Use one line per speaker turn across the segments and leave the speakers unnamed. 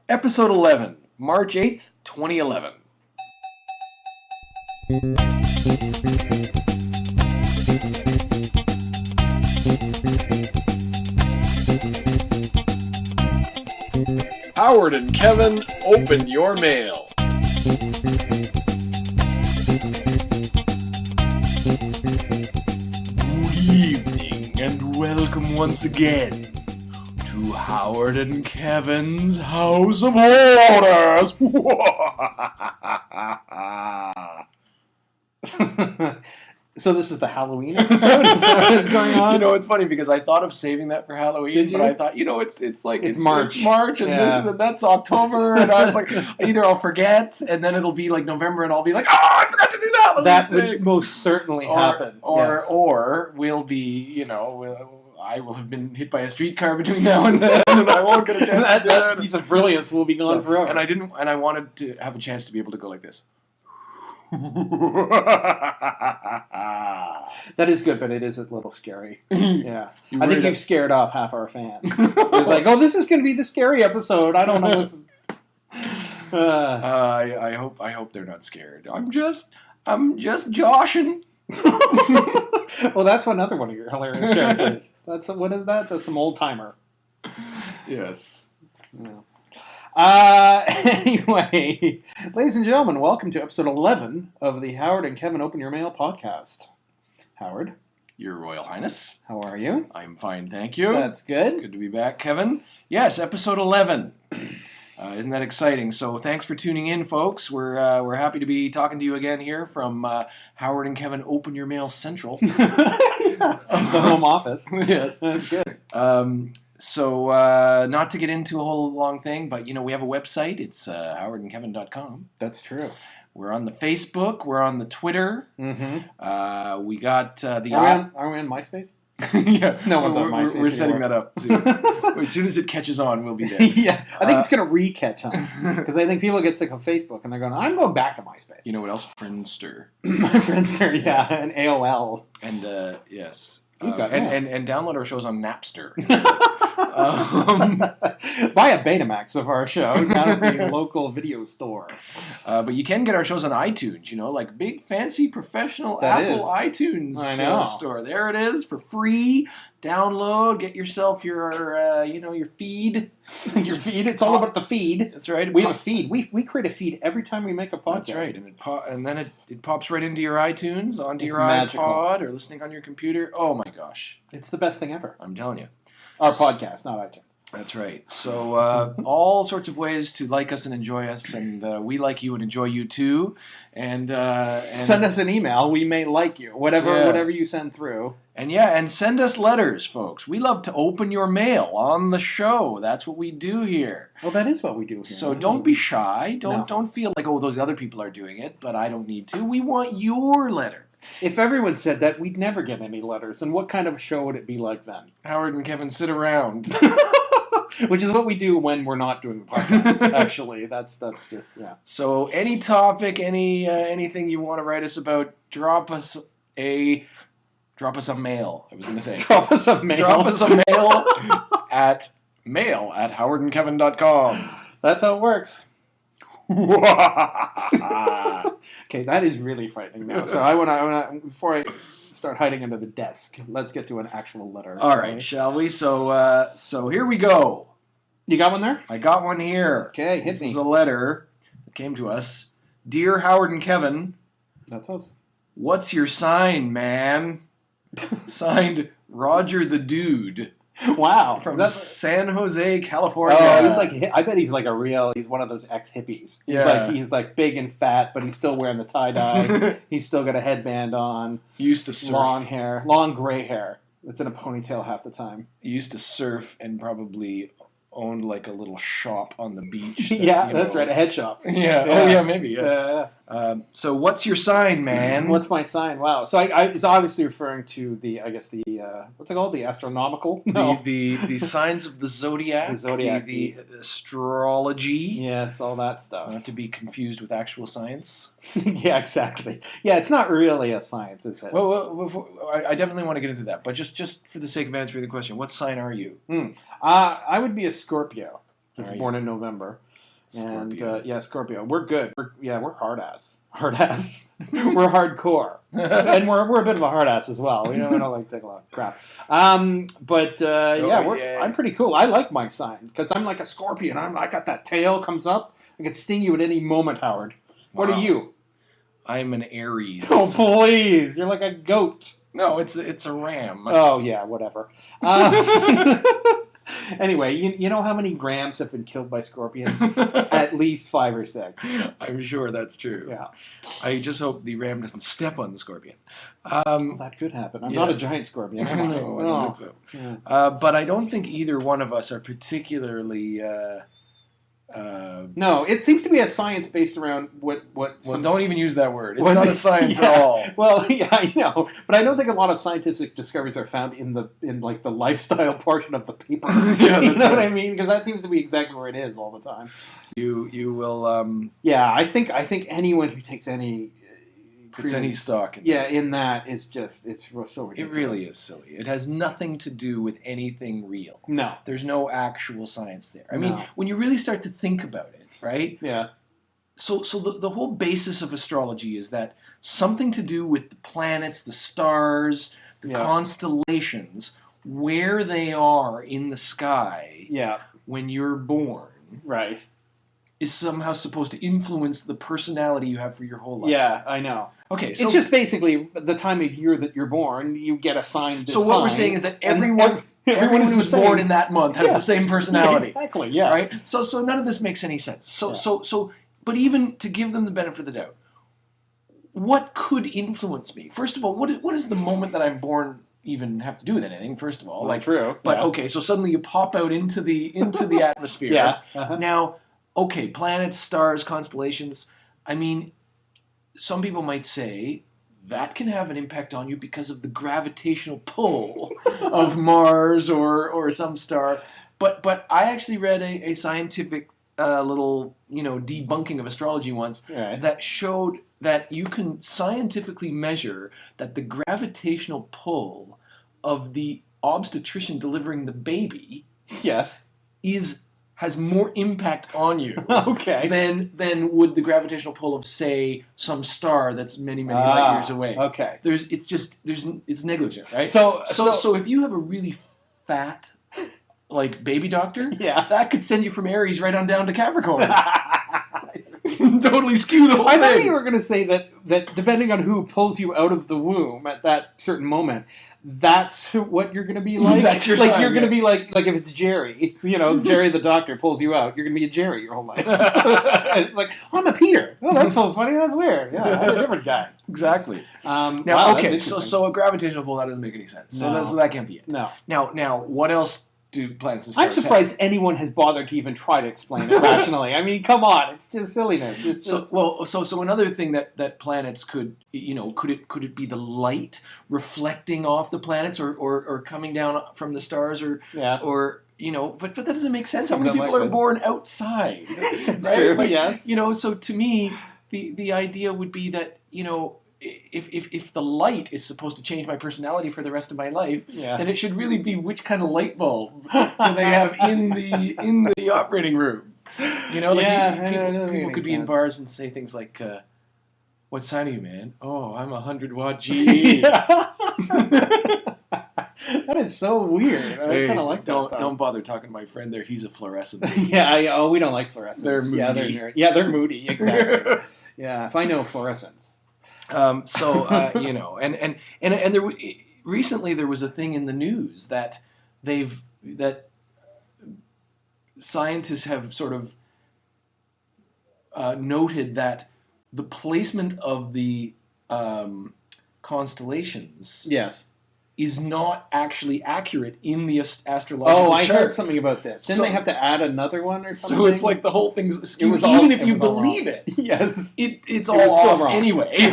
Episode 11, March 8th, 2011. Howard and Kevin opened your mail. Good evening and welcome once again to Howard and Kevin's House of Orders.
So this is the Halloween episode? Is that what's going on?
You know, it's funny because I thought of saving that for Halloween,
Did you?
but I thought, it's
March.
It's March, and that's October, and I was like, either I'll forget, and then it'll be like November, and I'll be like, oh, I forgot to do that.
That would most certainly happen.
Or we'll be, I will have been hit by a streetcar between now and then, and I won't get a chance to do
that piece of brilliance will be gone forever.
And I wanted to have a chance to be able to go like this.
That is good, but it is a little scary. Yeah. I think you've
that?
scared off half our fans. They're like, oh, this is going to be the scary episode. I don't want to listen.
I hope they're not scared. I'm just joshing.
Well, that's another one of your hilarious characters. What is that? That's some old timer.
Yes.
Yeah. Anyway, ladies and gentlemen, welcome to episode 11 of the Howard and Kevin Open Your Mail podcast. Howard.
Your Royal Highness.
How are you?
I'm fine, thank you.
That's good.
Good to be back, Kevin. Yes, episode 11. Isn't that exciting? So thanks for tuning in, folks. We're happy to be talking to you again here from Howard and Kevin Open Your Mail Central.
The home office.
Yes.
That's good.
So not to get into a whole long thing, but we have a website. It's HowardandKevin.com.
That's true.
We're on the Facebook. We're on the Twitter.
Mm-hmm.
We got the
Are we on MySpace?
Yeah,
no one's on MySpace.
We're setting that up soon. As soon as it catches on, we'll be there.
Yeah, I think it's going to re-catch on because I think people get sick of Facebook and they're going, I'm going back to MySpace.
You know what else? Friendster.
Friendster, yeah, and AOL.
And yes.
You've got
and download our shows on Napster.
Buy a Betamax of our show down at the local video store.
But you can get our shows on iTunes, like big, fancy, professional
That
Apple
is.
iTunes
I know.
store. There it is for free. Download, get yourself your, your feed.
Your feed. It's all about the feed.
That's right.
We have a feed. We create a feed every time we make a podcast.
That's right. And then it pops right into your iTunes, onto your
magical.
iPod, or listening on your computer. Oh my gosh.
It's the best thing ever.
I'm telling you.
Our podcast, not iTunes.
That's right. So all sorts of ways to like us and enjoy us, and we like you and enjoy you too. And
send us an email. We may like you. Whatever you send through.
And send us letters, folks. We love to open your mail on the show. That's what we do here.
Well, that is what we do here.
So don't be shy. Don't feel like, those other people are doing it, but I don't need to. We want your letter.
If everyone said that, we'd never get any letters. And what kind of a show would it be like then?
Howard and Kevin sit around.
Which is what we do when we're not doing the podcast, actually. That's just, yeah.
So any topic, anything you want to write us about, drop us a mail. I was going to say.
Drop us a mail.
Drop us a mail at mail@howardandkevin.com.
That's how it works. Okay, that is really frightening now. So I want to before I start hiding under the desk, let's get to an actual letter.
All right, shall we? So here we go.
You got one there?
I got one here.
Okay, hit me.
This is a letter that came to us. Dear Howard and Kevin.
That's us.
What's your sign, man? Signed, Roger the Dude.
Wow.
From San Jose, California.
Oh, I bet he's one of those ex-hippies. He's like big and fat, but he's still wearing the tie-dye. He's still got a headband on.
Used to surf.
Long gray hair. It's in a ponytail half the time.
Used to surf and probably owned like a little shop on the beach.
That's right, a head shop.
Yeah. Oh yeah, maybe. Yeah. So what's your sign, man?
What's my sign? Wow. So it's obviously referring to the what's it called? The astronomical? No.
The signs of the zodiac.
The zodiac.
The astrology.
Yes, all that stuff.
Not to be confused with actual science.
Yeah, exactly. Yeah, it's not really a science, is it?
Well, I definitely want to get into that, but just for the sake of answering the question, what sign are you?
I would be a Scorpio. I was born in November. And
Scorpio.
Scorpio. We're good. We're hard ass. Hard ass. We're hardcore. And we're a bit of a hard ass as well. We don't like to take a lot of crap. I'm pretty cool. I like my sign because I'm like a scorpion. I got that tail comes up. I can sting you at any moment, Howard. What are you?
I'm an Aries.
Oh, please. You're like a goat.
No, it's a ram.
Oh, yeah, whatever. Anyway, you know how many rams have been killed by scorpions? At least 5 or 6.
I'm sure that's true.
Yeah.
I just hope the ram doesn't step on the scorpion.
Well, that could happen. I'm not a giant scorpion, am I?
No, I don't think so.
Yeah.
But I don't think either one of us are particularly...
no, it seems to be a science based around what.
Well, don't even use that word. It's not a science at all.
Well, yeah, I know, but I don't think a lot of scientific discoveries are found in the lifestyle portion of the paper.
Yeah,
you know what I mean? Because that seems to be exactly where it is all the time.
You will.
Yeah, I think anyone who takes any.
Puts any stock in
in that is just it's so ridiculous.
It really is silly. It has nothing to do with anything real.
No.
There's no actual science there. I mean, when you really start to think about it, right?
Yeah.
So the whole basis of astrology is that something to do with the planets, the stars, the constellations, where they are in the sky when you're born.
Right.
Is somehow supposed to influence the personality you have for your whole life.
Yeah, I know.
Okay, so
it's just basically the time of year that you're born, you get assigned this
So what we're saying is that everyone who's born in that month has the same personality.
Yeah, exactly, yeah.
Right? So none of this makes any sense. But even to give them the benefit of the doubt, what could influence me? First of all, what does the moment that I'm born even have to do with anything, first of all?
Well, true.
But okay, so suddenly you pop out into the atmosphere.
Yeah. Uh-huh.
Now, okay, planets, stars, constellations. I mean, some people might say that can have an impact on you because of the gravitational pull of Mars or some star. But I actually read a scientific little debunking of astrology once that showed that you can scientifically measure that the gravitational pull of the obstetrician delivering the baby has more impact on you than would the gravitational pull of, say, some star that's many light years away.
Okay.
It's negligent, right?
So
if you have a really fat baby doctor, that could send you from Aries right on down to Capricorn. Totally skew the whole thing.
I thought you were going to say that depending on who pulls you out of the womb at that certain moment, that's what you're going to be like.
That's your sign,
you're going to be like if it's Jerry, Jerry the doctor pulls you out, you're going to be a Jerry your whole life. It's like, I'm a Peter. Oh, that's so funny. That's weird. Yeah, I'm a different guy.
Exactly.
Now,
okay, so a gravitational pull, that doesn't make any sense. So that can't be it.
No.
Now, what else do planets and stars
I'm surprised anyone has bothered to even try to explain it rationally. I mean, come on, it's just silliness.
So another thing that planets could could it be the light reflecting off the planets or coming down from the stars or but that doesn't make sense. How many people are born outside?
It's
right?
true. Yes.
So to me, the idea would be that if the light is supposed to change my personality for the rest of my life, then it should really be which kind of light bulb do they have in the operating room. People could be in bars and say things like, "What sign are you, man?" "Oh, I'm 100-watt GE."
That is so weird. I kind of like that.
Don't bother talking to my friend there. He's a fluorescent.
We don't like fluorescents.
They're moody.
They're moody. Exactly. Yeah, if I know fluorescents.
And there recently there was a thing in the news that scientists have sort of noted that the placement of the constellations is not actually accurate in the astrological charts.
I heard something about this. Didn't they have to add another one or something?
So it's like the whole thing's skewed. Even if you believe it, it's all off wrong. Anyway.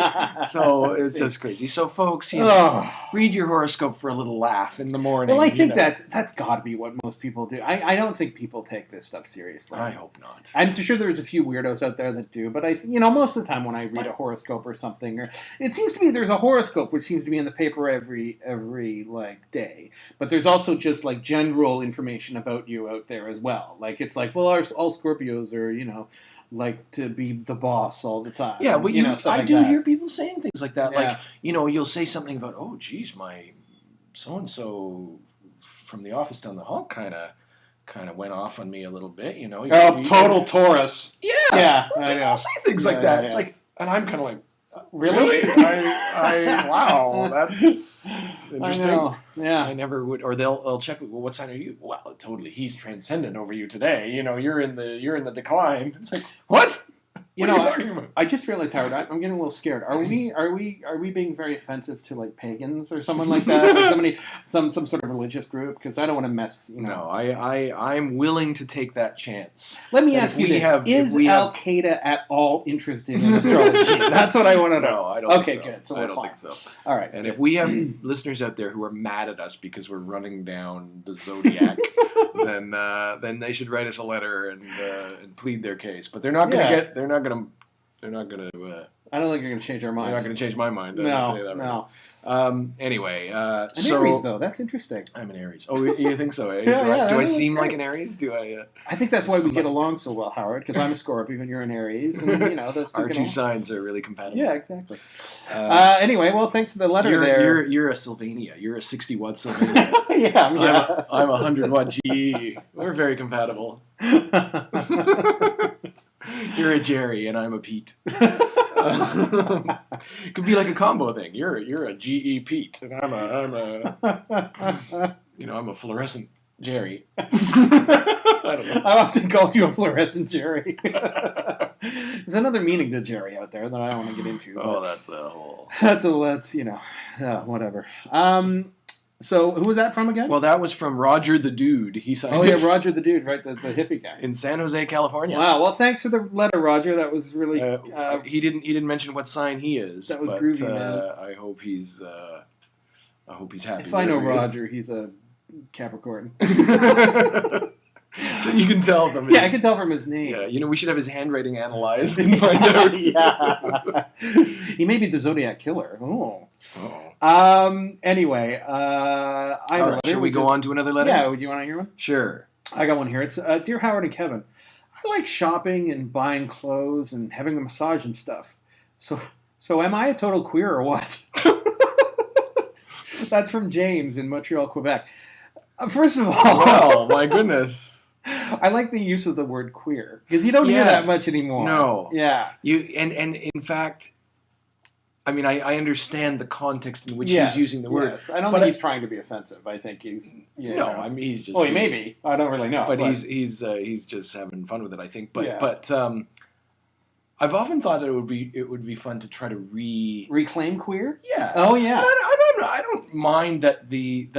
So it's just crazy. So folks, read your horoscope for a little laugh in the morning.
Well, I think that's got to be what most people do. I don't think people take this stuff seriously.
I hope not.
I'm sure there's a few weirdos out there that do, but most of the time when I read a horoscope or something, or it seems to me there's a horoscope which seems to be in the paper every every day. But there's also just general information about you out there as well. It's well, all Scorpios are like to be the boss all the time.
Yeah, well, I do hear people saying things like that.
Yeah.
You'll say something about, oh, geez, my so and so from the office down the hall kind of went off on me a little bit.
Total Taurus.
Yeah,
yeah.
I'll say things like that. It's and I'm kind of like.
Really?
Wow, that's interesting.
I know. Yeah.
I never would, or they'll check. Well, what sign are you? Well, totally. He's transcendent over you today. You're in the decline. It's like what? What are you talking about?
I just realized, Howard, I'm getting a little scared. Are we being very offensive to pagans or someone like that? Like some sort of religious group? Because I don't want to mess.
No, I'm willing to take that chance.
Let me ask you this: is Al Qaeda at all interested in astrology? That's what I want to know.
No, I don't.
Okay,
think so.
Good. So
I don't think so.
All right.
And if we have listeners out there who are mad at us because we're running down the zodiac, then they should write us a letter and plead their case. But they're not going to get. They're not going to. I don't think you're going to change our minds. They're not going to change my mind.
No.
Anyway,
Aries though, that's interesting.
I'm an Aries. Oh, you think so? Eh?
Yeah,
do I seem like an Aries? Do I?
I think that's why we get along so well, Howard. Because I'm a Scorpio and you're an Aries, and those two.
Our two signs are really compatible.
Yeah, exactly. Anyway, well, thanks for the letter there.
You're a Sylvania. You're a 60-watt Sylvania.
yeah.
I'm a 100-watt GE. We're very compatible. You're a Jerry and I'm a Pete. Could be like a combo thing. You're a GE Pete and I'm a fluorescent Jerry. I don't know.
I often call you a fluorescent Jerry. There's another meaning to Jerry out there that I don't want to get into.
Oh, that's a whole.
That's whatever. So who was that from again?
Well, that was from Roger the Dude. He signed.
Oh yeah, Roger the Dude, right? The hippie guy
in San Jose, California.
Wow. Well, thanks for the letter, Roger. That was really.
He didn't mention what sign he is.
That was groovy, man.
I hope he's happy.
If I know Roger, he's a Capricorn.
You can tell from his...
Yeah, I can tell from his name.
Yeah, we should have his handwriting analyzed and find out.
Yeah. He may be the Zodiac Killer. Oh. Anyway,
Should we go on to another letter?
Yeah, do you want to hear one?
Sure.
I got one here. It's Dear Howard and Kevin, I like shopping and buying clothes and having a massage and stuff. So am I a total queer or what? That's from James in Montreal, Quebec. First of all...
Well, my goodness.
I like the use of the word queer because you don't hear that much anymore.
No.
Yeah.
And in fact, I mean, I understand the context in which he's using the word.
Yes. I don't think he's trying to be offensive. I think he's...
No, I mean, he's just...
Well, he may be. I don't really know.
But he's just having fun with it, I think. But I've often thought that it would be fun to try to
reclaim queer?
Yeah.
Oh, yeah.
I don't mind that the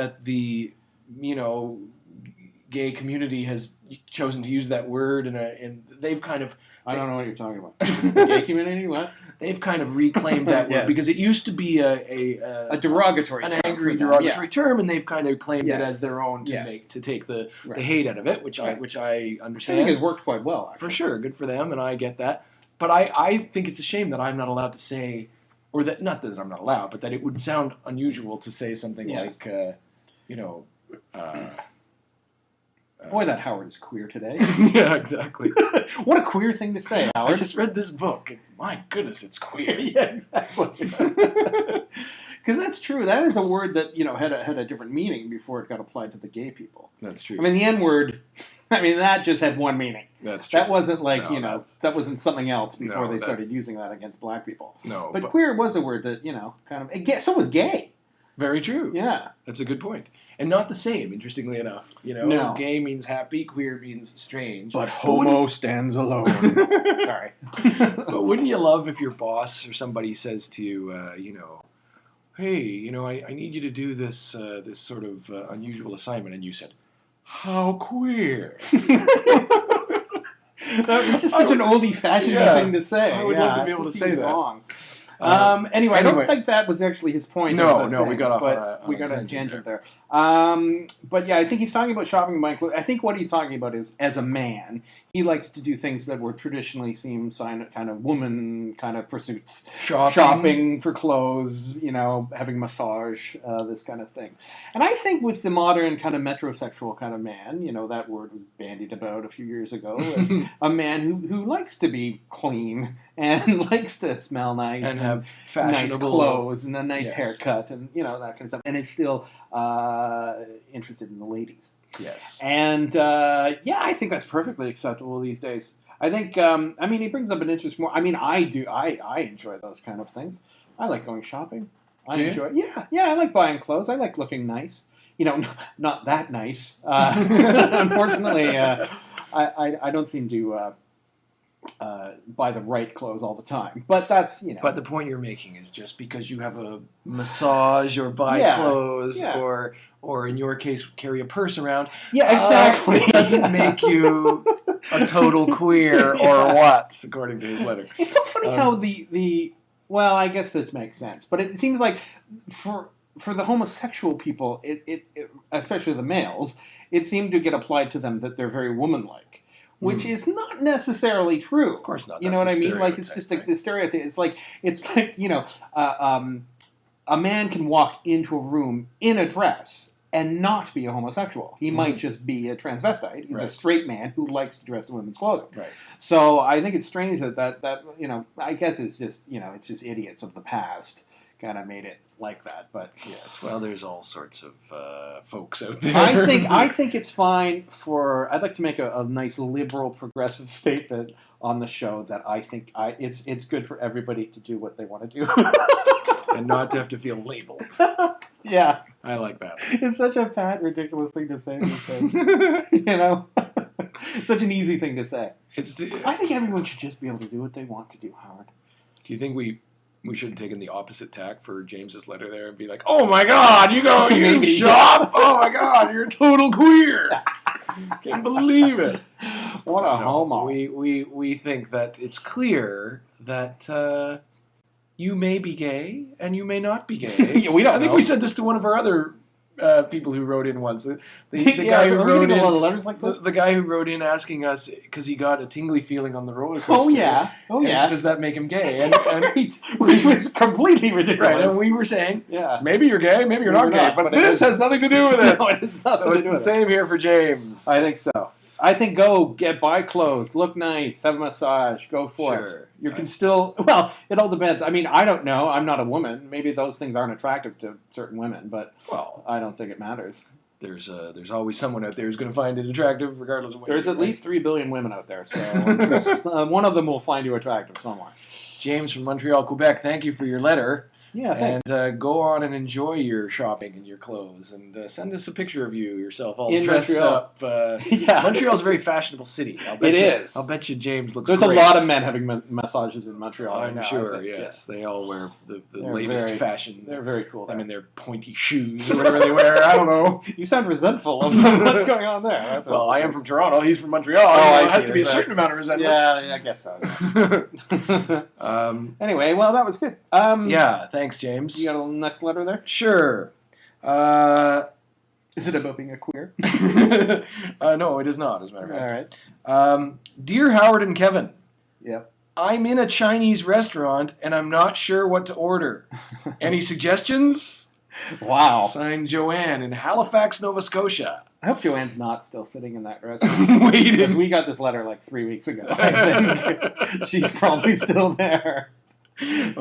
gay community has chosen to use that word, and they've kind of...
I don't know what you're talking about. The gay community? What?
They've kind of reclaimed that word because it used to be a
derogatory term.
An angry derogatory term, and they've kind of claimed it as their own to take the hate out of it, which I understand.
I think has worked quite well, actually.
For sure. Good for them, and I get that. But I think it's a shame that I'm not allowed to say, or that, not that I'm not allowed, but that it would sound unusual to say something like,
boy, that Howard is queer today.
Yeah, exactly.
What a queer thing to say, Howard.
I just read this book. My goodness, it's queer.
Yeah, exactly. Because that's true. That is a word that had a different meaning before it got applied to the gay people.
That's true.
I mean, the N-word. I mean, that just had one meaning.
That's true.
That wasn't that wasn't something else before they started using that against black people.
No,
but queer was a word that kind of. So was gay.
Very true.
Yeah.
That's a good point. And not the same, interestingly enough.
No.
Gay means happy, queer means strange.
But homo stands alone. Sorry.
But wouldn't you love if your boss or somebody says to you, hey, I need you to do this this sort of unusual assignment, and you said, how queer.
It's just such an oldie-fashioned thing to say.
I would love to be able to say that.
Wrong. Anyway, I don't think that was actually his point.
No, we got off on
a tangent there. But yeah, I think he's talking about shopping and buying clothes. I think what he's talking about is, as a man, he likes to do things that were traditionally seen kind of woman kind of pursuits. Shopping for clothes, having massage, this kind of thing. And I think with the modern kind of metrosexual kind of man, that word was bandied about a few years ago, as a man who likes to be clean and likes to smell nice
and have fashionable
nice clothes and a nice haircut and that kind of stuff, and is still interested in the ladies.
Yes.
And I think that's perfectly acceptable these days. I think he brings up an interest more. I mean, I do. I enjoy those kind of things. I like going shopping. I like buying clothes. I like looking nice. Not that nice. Unfortunately, I don't seem to buy the right clothes all the time. But that's,
But the point you're making is just because you have a massage or buy clothes or in your case carry a purse around.
Yeah, exactly.
It doesn't make you a total queer or what, according to his letter.
It's so funny how well, I guess this makes sense, but it seems like for the homosexual people, it especially the males, it seemed to get applied to them that they're very womanlike, which is not necessarily true.
Of course not.
You know what I mean? Like, it's just the stereotype. It's like a man can walk into a room in a dress and not be a homosexual. He might just be a transvestite. He's a straight man who likes to dress in women's clothing.
Right.
So I think it's strange that I guess it's just it's just idiots of the past kind of made it like that. But
yes, well, there's all sorts of folks out there.
I think it's fine I'd like to make a nice liberal progressive statement on the show that I think it's good for everybody to do what they want to do.
And not to have to feel labeled.
Yeah.
I like that.
It's such a fat, ridiculous thing to say these days. Such an easy thing to say. I think everyone should just be able to do what they want to do, Howard.
Do you think we should have taken the opposite tack for James's letter there and be like, oh my God, you shop? Oh my God, you're a total queer. Can't believe it.
What a homo.
We think that it's clear that you may be gay and you may not be gay.
Yeah, we don't know.
I think we said this to one of our other people who wrote in once. The guy who wrote in,
letters like this?
The guy who wrote in asking us because he got a tingly feeling on the roller coaster.
Oh yeah.
Does that make him gay? And
which was completely ridiculous.
Right, and we were saying, maybe you're gay, maybe you're not gay, but this has nothing to do with it.
No, it has nothing to do with it.
It's the same here for James.
I think so. I think buy clothes, look nice, have a massage, go for it. You can still, it all depends. I mean, I don't know. I'm not a woman. Maybe those things aren't attractive to certain women, but I don't think it matters.
There's always someone out there who's going to find it attractive regardless of what
There's at least 3 billion women out there, so one of them will find you attractive somewhere.
James from Montreal, Quebec, thank you for your letter.
Yeah, thanks.
And go on and enjoy your shopping and your clothes, and send us a picture of you yourself all
in
dressed
Montreal.
up. Montreal's a very fashionable city.
It is.
I'll bet you James looks.
There's
great.
a lot of men having massages in Montreal.
I'm sure. Yes, they all wear the latest fashion.
They're very cool.
I mean, their pointy shoes or whatever they wear. I don't know.
You sound resentful of what's going on there.
Well, I am from Toronto. He's from Montreal. It has to be a certain amount of resentment.
Yeah, I guess so. Anyway, well, that was good.
Thanks, James.
You got a next letter there?
Sure.
Is it about being a queer?
No, it is not, as a matter of fact.
All right.
Dear Howard and Kevin.
Yep.
I'm in a Chinese restaurant, and I'm not sure what to order. Any suggestions?
Wow.
Signed, Joanne in Halifax, Nova Scotia.
I hope Joanne's not still sitting in that restaurant.
Waiting.
Because we got this letter like 3 weeks ago, I think. She's probably still there.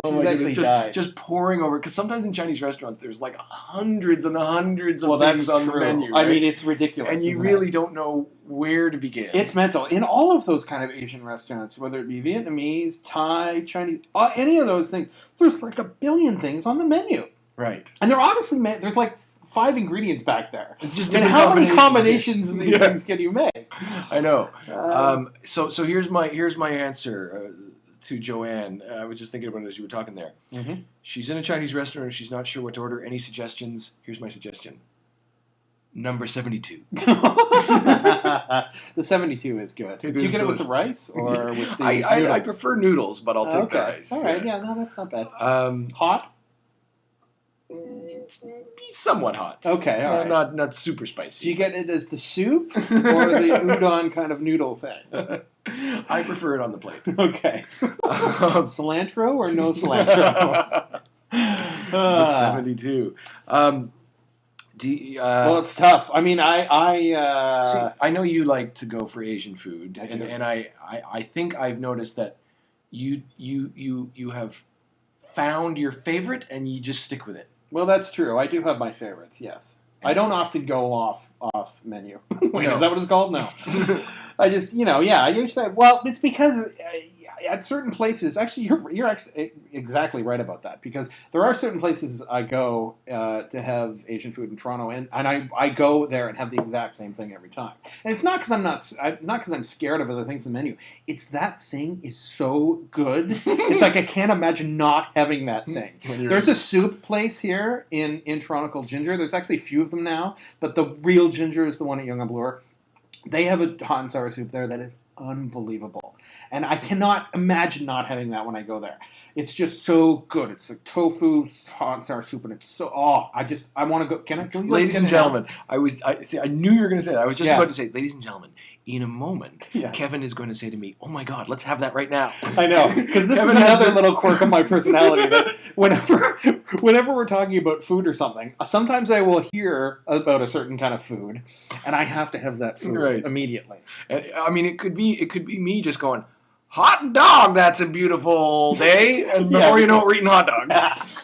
Oh my goodness, just pouring over, because sometimes in Chinese restaurants there's like hundreds and hundreds of things on the menu. Right?
I mean, it's ridiculous.
And you really don't know where to begin.
It's mental. In all of those kind of Asian restaurants, whether it be Vietnamese, Thai, Chinese, any of those things, there's like a billion things on the menu.
Right.
And they're obviously there's like 5 ingredients back there.
It's just
how many combinations of these things can you make?
I know. So here's my answer. To Joanne. I was just thinking about it as you were talking there.
Mm-hmm.
She's in a Chinese restaurant. She's not sure what to order. Any suggestions? Here's my suggestion. Number 72.
The 72 is good. Do you get it with the rice or with the noodles?
I prefer noodles, but I'll take the rice.
All right, yeah, no, that's not bad. Hot?
Somewhat hot.
Okay, all right.
Not super spicy.
Do you get it as the soup or the udon kind of noodle thing?
I prefer it on the plate.
Okay. Cilantro or no cilantro?
The 72.
Well, it's tough. I mean,
see, I know you like to go for Asian food, and I think I've noticed that you have found your favorite and you just stick with it.
Well, that's true. I do have my favorites. Yes, I don't often go off menu. Wait,
No.
Is that what it's called? No. I just I usually. Well, it's because at certain places, actually, you're actually exactly right about that, because there are certain places I go to have Asian food in Toronto, and I go there and have the exact same thing every time. And it's not because I'm scared of other things in the menu. It's that thing is so good. It's like I can't imagine not having that thing. There's a soup place here in Toronto called Ginger. There's actually a few of them now, but the real Ginger is the one at Yonge and Bloor. They have a hot and sour soup there that is unbelievable. And I cannot imagine not having that when I go there. It's just so good. It's like tofu, hot and sour soup, and it's so, I want to go. Can you
ladies and gentlemen, I knew you were going to say that. I was just about to say, ladies and gentlemen, in a moment, Kevin is going to say to me, "Oh my God, let's have that right now."
I know, because this is another little quirk of my personality that whenever we're talking about food or something, sometimes I will hear about a certain kind of food, and I have to have that food immediately.
I mean, it could be me just going, "Hot dog, that's a beautiful day," and before you know it, we're eating hot dogs.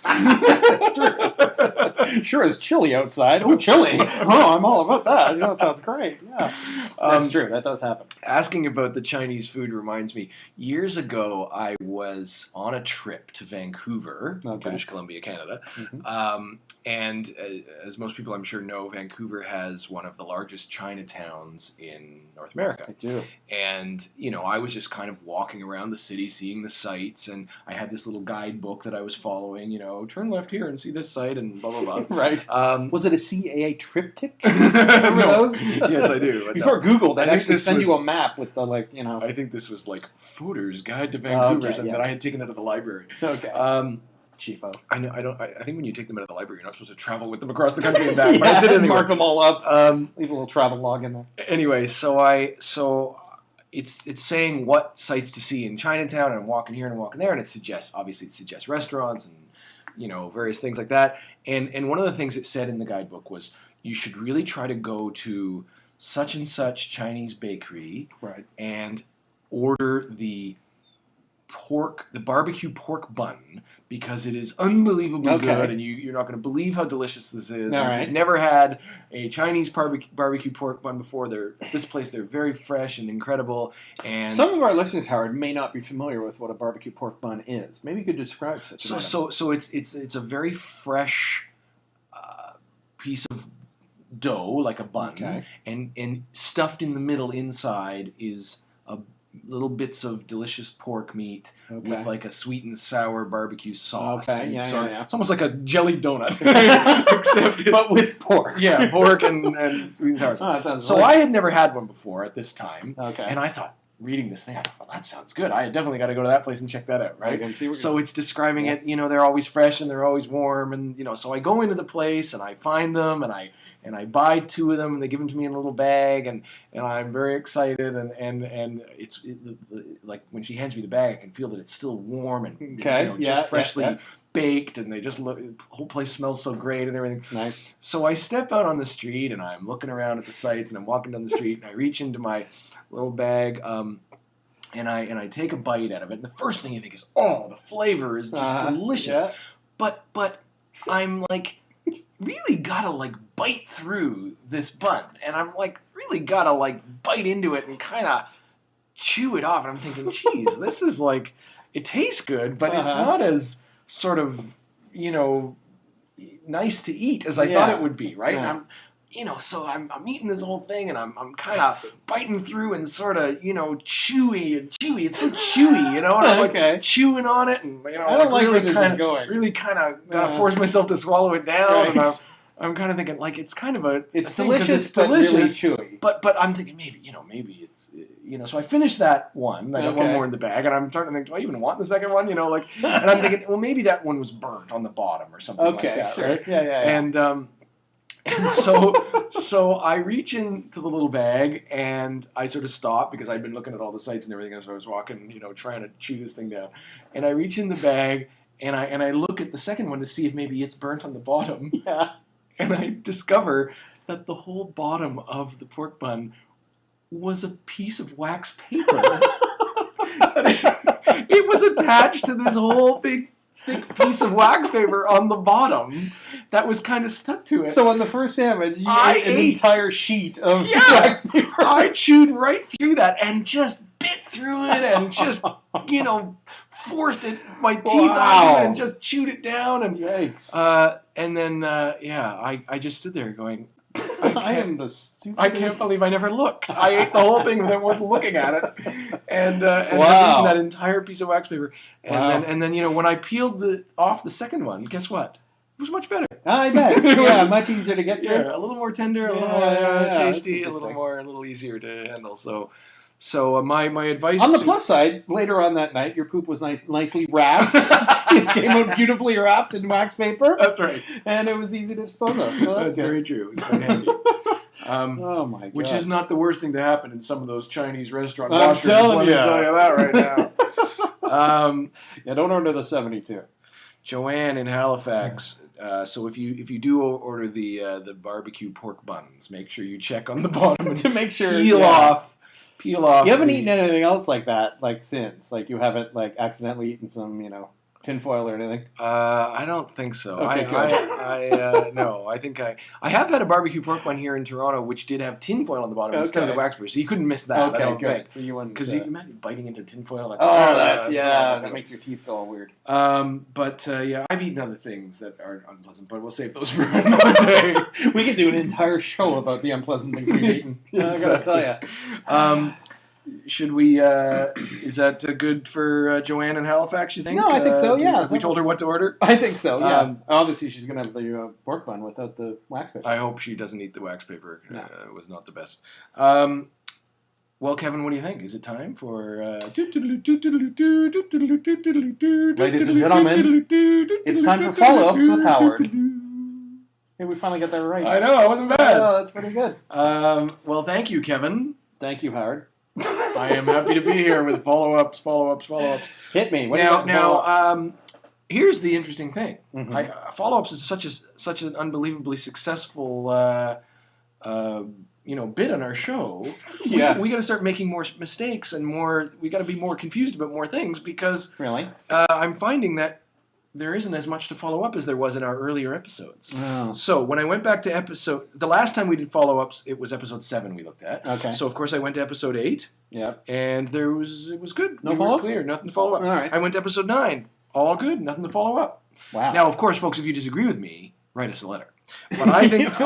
Sure, it's chilly outside. Oh, chilly. Oh, I'm all about that. That sounds great. Yeah, that's true. That does happen.
Asking about the Chinese food reminds me, years ago, I was on a trip to Vancouver, British Columbia, Canada. Mm-hmm. And as most people I'm sure know, Vancouver has one of the largest Chinatowns in North America.
I do.
And, I was just kind of walking around the city, seeing the sights, and I had this little guidebook that I was following, turn left here and see this site and blah, blah, blah.
Right. Was it a CAA triptych? Remember those?
Yes, I do.
Before Google, they actually send you a map with the,
I think this was like Fooders Guide to Vancouver, that I had taken out of the library.
Okay. Cheapo.
I think when you take them out of the library, you're not supposed to travel with them across the country and back. But I did
anyway. Mark them all up. Leave a little travel log in there.
Anyway, so it's saying what sites to see in Chinatown, and I'm walking here and I'm walking there, and it suggests restaurants and various things like that. And one of the things it said in the guidebook was you should really try to go to such and such Chinese bakery,
right,
and order the barbecue pork bun, because it is unbelievably good, and you're not going to believe how delicious this is. If you've never had a Chinese barbecue pork bun before, this place, they're very fresh and incredible. And
some of our listeners, Howard, may not be familiar with what a barbecue pork bun is. Maybe you could describe such an item.
So it's a very fresh piece of dough, like a bun, and stuffed in the middle inside is little bits of delicious pork meat with like a sweet and sour barbecue sauce. It's almost like a jelly donut,
but with pork.
Yeah, pork and sweet and sour. So I had never had one before at this time, and I thought, reading this thing, I thought, well, that sounds good. I definitely got to go to that place and check that out, right? So it's describing it. They're always fresh and they're always warm, and so I go into the place and I find them and I buy 2 of them, and they give them to me in a little bag, and I'm very excited, and it's like when she hands me the bag, I can feel that it's still warm and just freshly baked, and they just look. The whole place smells so great and everything.
Nice.
So I step out on the street and I'm looking around at the sites, and I'm walking down the street, and I reach into my little bag, and I take a bite out of it. And the first thing you think is, oh, the flavor is just delicious. Yeah. But I'm like, really gotta bite through this bun, and I'm really gotta bite into it and kind of chew it off, and I'm thinking, geez, this is it tastes good, but it's not as sort of nice to eat as I thought it would be, right? And so I'm eating this whole thing, and I'm kind of biting through and sort of chewy. It's so chewy, and I'm chewing on it, and
I don't like where this is going.
Really kind of gotta force myself to swallow it down, and I'm kind of thinking like it's kind of a
it's
a thing,
delicious,
it's delicious,
but really chewy.
But I'm thinking maybe it's so I finished that one. I got one more in the bag, and I'm starting to think, do I even want the second one? And I'm thinking, well, maybe that one was burnt on the bottom or something like that,
sure.
right?
Yeah.
And so I reach into the little bag and I sort of stop because I'd been looking at all the sites and everything as I was walking, trying to chew this thing down. And I reach in the bag and I look at the second one to see if maybe it's burnt on the bottom.
Yeah.
And I discover that the whole bottom of the pork bun was a piece of wax paper. It was attached to this whole big thick piece of wax paper on the bottom that was kind of stuck to it.
So on the first sandwich, you ate an entire sheet of wax paper.
I chewed right through that and just bit through it and just, forced my teeth out and just chewed it down. And
yikes.
And then, I just stood there going,
I am the stupidest.
I can't believe I never looked. I ate the whole thing without once looking at it, and eating that entire piece of wax paper. And then when I peeled off the second one, guess what? It was much better.
I bet. Yeah, much easier to get through.
Yeah, a little more tender, a little more tasty, a little easier to handle. So my advice.
On the plus side, later on that night, your poop was nicely wrapped. It came out beautifully wrapped in wax paper.
That's right.
And it was easy to dispose of. So that's good.
Very true. It was very handy.
Oh my God.
Which is not the worst thing to happen in some of those Chinese restaurant
I'm
washrooms.
telling you.
Let me tell you that right now.
Don't order the 72.
Joanne in Halifax. So if you do order the barbecue pork buns, make sure you check on the bottom
to make sure
peel off. You
haven't eaten anything else like that, since? You haven't, accidentally eaten some, tinfoil or anything?
I don't think so.
Okay, good.
No, I think I have had a barbecue pork bun here in Toronto, which did have tinfoil on the bottom instead of the wax paper, so you couldn't miss that.
Okay,
I don't
good.
think.
So you wouldn't,
because you imagine biting into tinfoil.
That makes your teeth go all weird.
But I've eaten other things that are unpleasant, but we'll save those for another day.
We could do an entire show about the unpleasant things we've eaten. I gotta tell you.
Should we? Is that good for Joanne in Halifax? You think?
No, I think so. Yeah,
we told her what to order.
I think so. Yeah. Obviously, she's gonna have the pork bun without the wax paper.
I hope she doesn't eat the wax paper.
No.
It was not the best. Well, Kevin, what do you think? Is it time for?
Ladies and gentlemen, it's time for follow-ups with Howard. Hey, we finally got that right.
I know, it wasn't bad.
Oh, that's pretty good.
Well, thank you, Kevin.
Thank you, Howard.
I am happy to be here with follow-ups.
Hit me.
Now, here's the interesting thing.
Mm-hmm.
Follow-ups is such an unbelievably successful bit on our show.
Yeah.
We got to start making more mistakes and we got to be more confused about more things because
really,
I'm finding that there isn't as much to follow up as there was in our earlier episodes.
Oh.
So when I went back to the last time we did follow-ups, it was episode 7 we looked at.
Okay.
So of course I went to episode 8.
Yep.
And it was good.
No follow-ups?
Clear, nothing to follow up.
All right.
I went to episode 9. All good, nothing to follow up.
Wow.
Now, of course, folks, if you disagree with me, write us a letter. But I think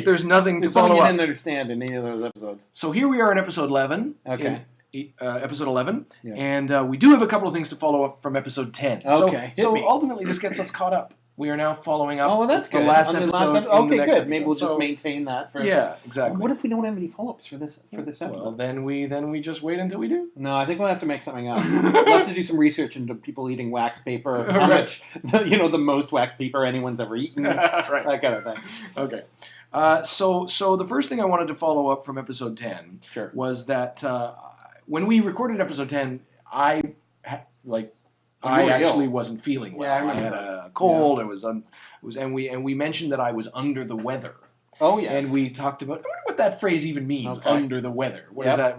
there's nothing to follow up.
Something you didn't understand in any of those episodes.
So here we are in episode 11.
Okay.
Episode 11,
yeah.
And we do have a couple of things to follow up from episode 10.
Okay.
So ultimately, this gets us caught up. We are now following up.
Oh, well, that's
the
good.
Last episode.
Okay, good.
Episode.
Maybe we'll just maintain that.
Yeah, exactly.
Well, what if we don't have any follow-ups for this episode?
Well, then we just wait until we do.
No, I think we'll have to make something up. We'll have to do some research into people eating wax paper, how much, the most wax paper anyone's ever eaten,
right.
That kind of thing.
Okay. So the first thing I wanted to follow up from episode 10 was that when we recorded episode 10, I actually wasn't feeling well.
Yeah, I
had a cold. Yeah. And we mentioned that I was under the weather.
Oh yes.
And we talked about what that phrase even means.
Okay.
Under the weather. What is that?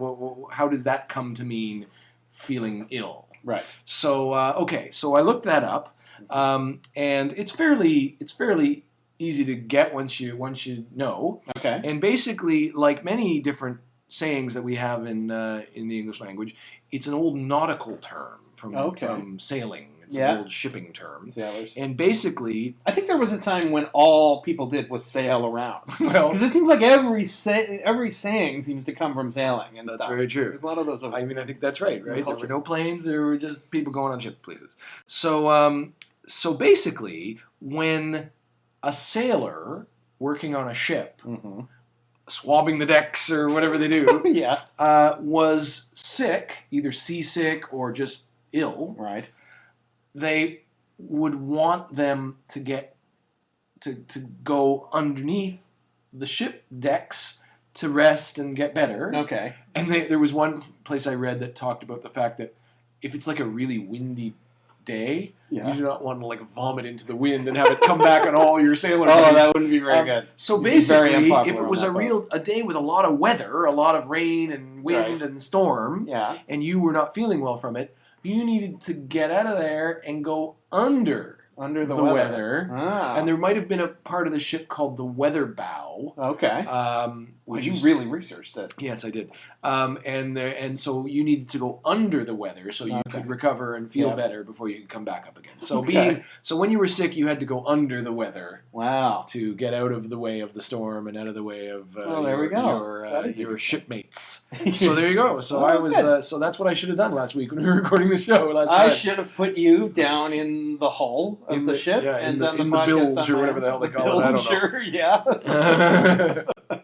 How does that come to mean? Feeling ill.
Right.
So So I looked that up, and it's fairly easy to get once you know. Okay. And basically, like many different sayings that we have in the English language, it's an old nautical term from sailing. It's an old shipping term.
Sailors.
And basically,
I think there was a time when all people did was sail around.
Well,
because it seems like every saying seems to come from sailing and
that's
stuff.
That's very true.
There's a lot of those.
I think that's right. There were no planes. There were just people going on ship places. So basically, when a sailor working on a ship,
Mm-hmm.
swabbing the decks or whatever they do,
Yeah.
Was sick, either seasick or just ill,
Right.
they would want them to get to go underneath the ship decks to rest and get better.
Okay.
And there was one place I read that talked about the fact that if it's like a really windy day,
Yeah.
you do not want to like vomit into the wind and have it come back on all your sailor.
Oh, that wouldn't be very good.
So
You'd be very
basically,
unpopular
if it was a day with a lot of weather, a lot of rain and wind and storm,
Yeah.
and you were not feeling well from it, you needed to get out of there and go under
the
weather.
Ah.
And there might have been a part of the ship called the weather bow.
Okay.
Well,
you really researched this.
Yes, I did. And so you needed to go under the weather so you could recover and feel better before you could come back up again. So so when you were sick, you had to go under the weather.
Wow.
To get out of the way of the storm and out of the way of
there we go.
your shipmates. So there you go. So I was so that's what I should have done last week when we were recording the show last time.
I should have put you down in the hull of the ship and done the podcast
bilge or whatever the hell they call it. I don't know.
Yeah.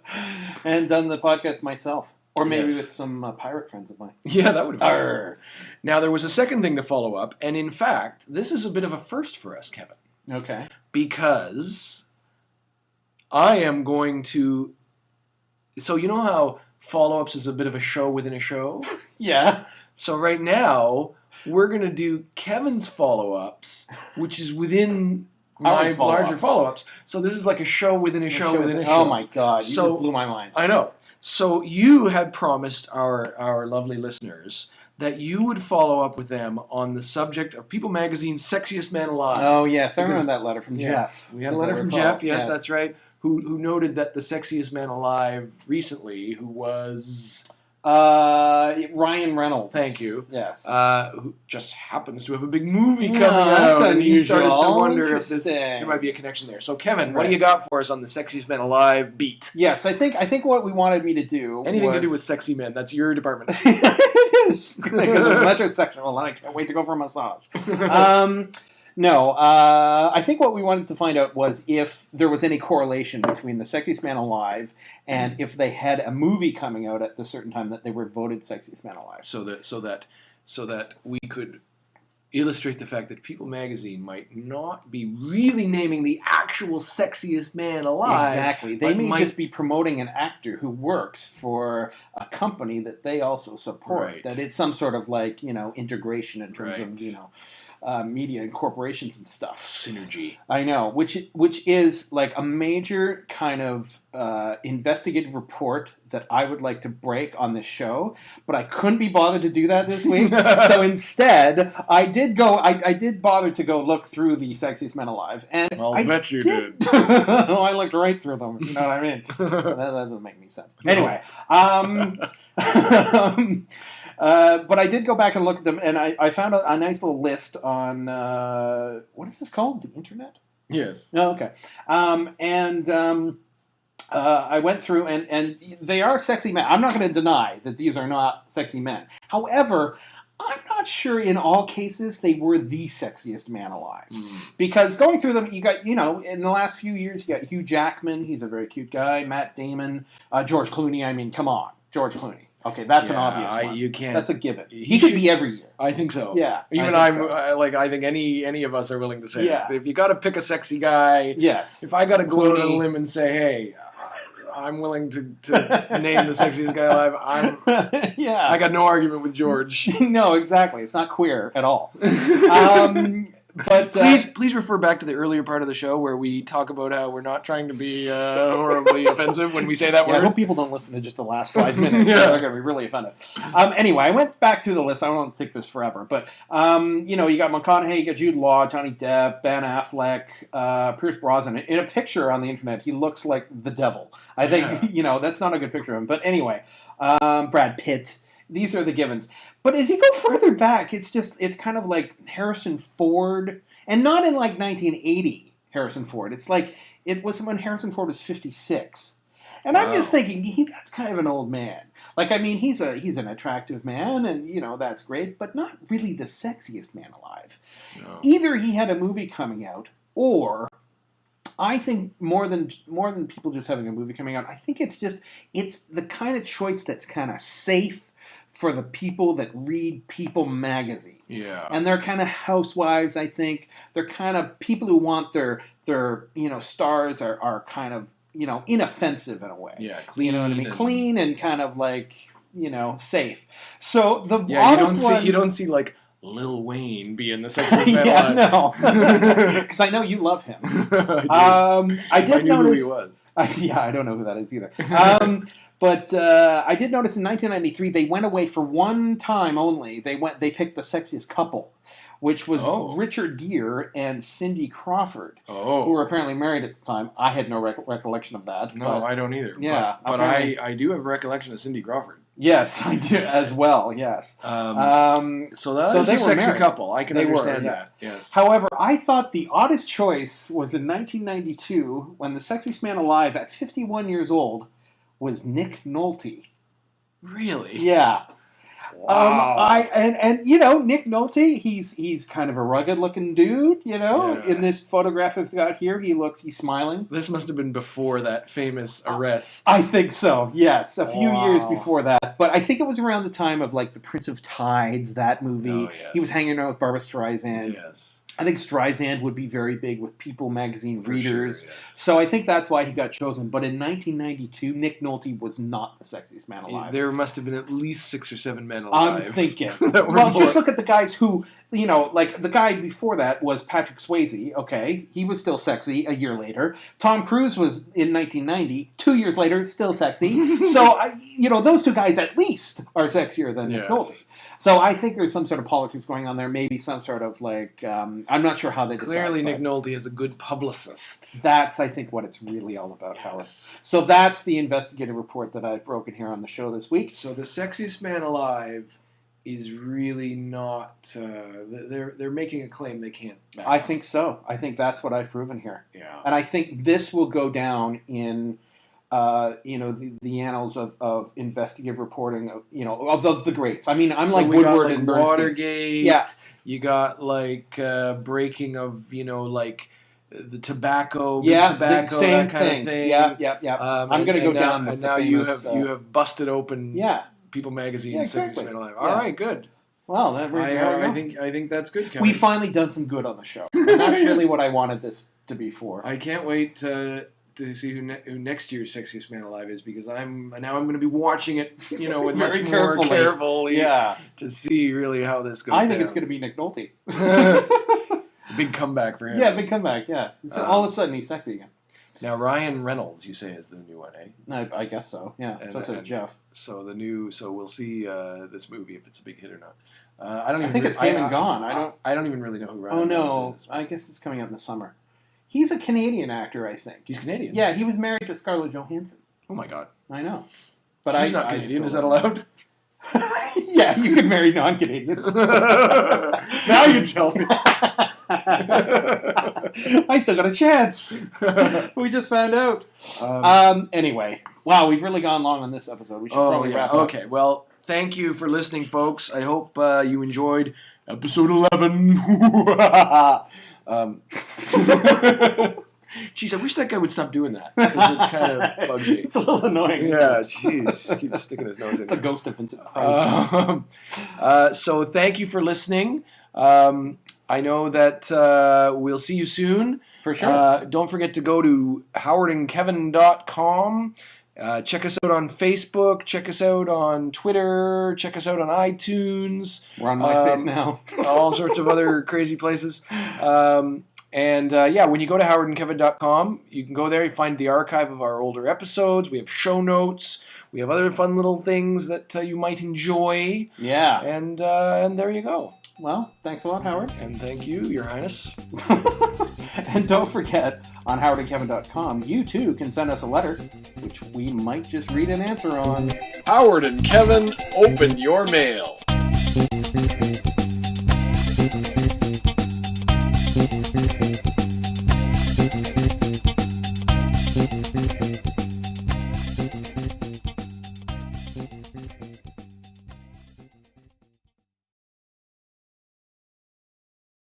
And done the podcast myself. Or maybe with some pirate friends of mine.
Yeah, that would have been. Now, there was a second thing to follow up, and in fact, this is a bit of a first for us, Kevin.
Okay.
Because I am going to... So you know how follow-ups is a bit of a show within a show?
Yeah.
So right now, we're going to do Kevin's follow-ups, which is within... my larger follow-ups. So this is like a show within a show within a show.
Oh my God! You just blew my mind.
I know. So you had promised our lovely listeners that you would follow up with them on the subject of People Magazine's Sexiest Man Alive.
Oh yes, I remember that letter from Jeff.
We had a letter from Jeff. Yes, that's right. Who noted that the sexiest man alive recently, who was...
Ryan Reynolds.
Thank you.
Yes.
Who just happens to have a big movie coming
that's
out. And he started to
unusual.
wonder if there might be a connection there. So, Kevin, what do you got for us on the Sexiest Men Alive beat?
Yes, I think what we wanted me to do
Anything to do with sexy men. That's your department.
It is. Because I'm metrosexual and I can't wait to go for a massage. No, I think what we wanted to find out was if there was any correlation between the Sexiest Man Alive and if they had a movie coming out at the certain time that they were voted Sexiest Man Alive.
So that we could illustrate the fact that People Magazine might not be really naming the actual sexiest man alive.
Exactly. They may just be promoting an actor who works for a company that they also support.
Right.
That it's some sort of integration in terms of media and corporations and stuff.
Synergy.
I know, which is like a major kind of investigative report that I would like to break on this show, but I couldn't be bothered to do that this week. So instead, I did bother to go look through the Sexiest Men Alive, and
I'll bet you did.
I looked right through them. You know what I mean? That doesn't make any sense. Anyway, but I did go back and look at them, and I found a nice little list on, what is this called? The internet?
Yes.
Oh, okay. I went through, and they are sexy men. I'm not going to deny that these are not sexy men. However, I'm not sure in all cases they were the sexiest man alive. Because going through them, you got, in the last few years, you got Hugh Jackman. He's a very cute guy. Matt Damon. George Clooney. I mean, come on. George Clooney. Okay, that's an obvious one.
You can't.
That's a given. He could be every year.
I think so.
Yeah.
Even I think any of us are willing to say it. If you got to pick a sexy guy.
Yes.
If I got to go on a limb and say, hey, I'm willing to name the sexiest guy alive, I got no argument with George.
No, exactly. It's not queer at all. But
please refer back to the earlier part of the show where we talk about how we're not trying to be horribly offensive when we say that word.
I hope people don't listen to just the last 5 minutes. They're going to be really offended. Anyway, I went back through the list. I don't want to take this forever. But, you got McConaughey, you got Jude Law, Johnny Depp, Ben Affleck, Pierce Brosnan. In a picture on the internet, he looks like the devil. I think, that's not a good picture of him. But anyway, Brad Pitt. These are the givens. But as you go further back, it's kind of like Harrison Ford, and not in like 1980 Harrison Ford. It's like it was when Harrison Ford was 56. And I'm just thinking, that's kind of an old man. Like, I mean, he's an attractive man, and, that's great, but not really the sexiest man alive. No. Either he had a movie coming out, or I think more than people just having a movie coming out, I think it's the kind of choice that's kind of safe for the people that read People magazine.
Yeah.
And they're kind of housewives, I think. They're kind of people who want their stars are kind of, inoffensive in a way.
Yeah, clean.
You know what I mean? Clean and kind of like, safe. So the
you don't see like Lil Wayne being the Sexiest Man
yeah,
alive.
no. Because I know you love him. I did
knew
notice.
Who he was.
I don't know who that is either. But I did notice in 1993 they went away for one time only. They picked the sexiest couple, which was Richard Gere and Cindy Crawford, who were apparently married at the time. I had no recollection of that.
No, I don't either.
Yeah,
but I do have a recollection of Cindy Crawford.
Yes, I do as well. Yes.
So they were a sexy
married.
Couple. I can understand that. Yes.
However, I thought the oddest choice was in 1992 when the sexiest man alive at 51 years old was Nick Nolte.
Really?
Yeah.
Wow.
Nick Nolte, he's kind of a rugged looking dude,
Yeah.
In this photograph I've got here, he's smiling.
This must have been before that famous arrest.
I think so, yes. A few years before that. But I think it was around the time of like The Prince of Tides, that movie.
Oh, yes.
He was hanging out with Barbra Streisand.
Yes.
I think Streisand would be very big with People magazine readers.
Sure, yes.
So I think that's why he got chosen. But in 1992, Nick Nolte was not the sexiest man alive.
There must have been at least 6 or 7 men alive.
I'm thinking. Well, just look at the guys who, like the guy before that was Patrick Swayze. Okay, he was still sexy a year later. Tom Cruise was in 1990. 2 years later, still sexy. So, those two guys at least are sexier than Nick Nolte. So I think there's some sort of politics going on there. Maybe some sort of like, I'm not sure how they decide.
Clearly, Nick Nolte is a good publicist.
That's, I think, what it's really all about, Howard. So that's the investigative report that I've broken here on the show this week.
So the sexiest man alive is really not. They're making a claim they can't back
I
up.
think so. I think that's what I've proven here.
Yeah.
And I think this will go down in, the annals of investigative reporting of the greats. I mean, I'm
So
like
we
Woodward
got,
and Bernstein.
Watergate.
Yeah.
You got like breaking of the tobacco,
Yeah,
tobacco,
the same
that kind
thing.
of thing.
Yeah. I'm going to go down with
and
the
now
famous,
you have busted open.
Yeah.
People magazine.
Yeah, exactly.
Sexiest Man Alive. All right, good.
Well,
I think that's good, Kevin.
we finally done some good on the show, and that's really what I wanted this to be for.
I can't wait to see who next year's Sexiest Man Alive is, because I'm going to be watching it, with
Very
much more carefully,
Yeah.
to see really how this goes.
I think it's going to be Nick Nolte.
Big comeback for him.
Yeah, big comeback. Yeah, all of a sudden he's sexy again.
Now Ryan Reynolds, you say, is the new one, eh?
I guess so. Yeah. So says Jeff.
So we'll see this movie if it's a big hit or not.
I think it's came and gone.
I don't even really know who Ryan
Oh no,
Reynolds is.
I guess it's coming out in the summer. He's a Canadian actor, I think.
He's Canadian.
Yeah, he was married to Scarlett Johansson.
Oh my God.
I know. But
She's not Canadian. Is that
still
allowed?
Yeah, you could marry non-Canadians. Now you tell me. I still got a chance. We just found out. Anyway, wow, we've really gone long on this episode. We should probably wrap up.
Okay, well, thank you for listening, folks. I hope you enjoyed episode 11. Jeez, I wish that guy would stop doing that. It kind of bugs me.
It's a little annoying.
Yeah, jeez. Keeps sticking his nose in
It's the
there.
ghost of Vincent Price.
So thank you for listening. I know that we'll see you soon.
For sure.
Don't forget to go to HowardandKevin.com. Check us out on Facebook. Check us out on Twitter. Check us out on iTunes.
We're on MySpace now.
All sorts of other crazy places. When you go to HowardandKevin.com, you can go there. You find the archive of our older episodes. We have show notes. We have other fun little things that you might enjoy.
Yeah.
And there you go.
Well, thanks a lot, Howard.
And thank you, Your Highness.
And don't forget, on HowardandKevin.com, you too can send us a letter, which we might just read an answer on.
Howard and Kevin, open your mail.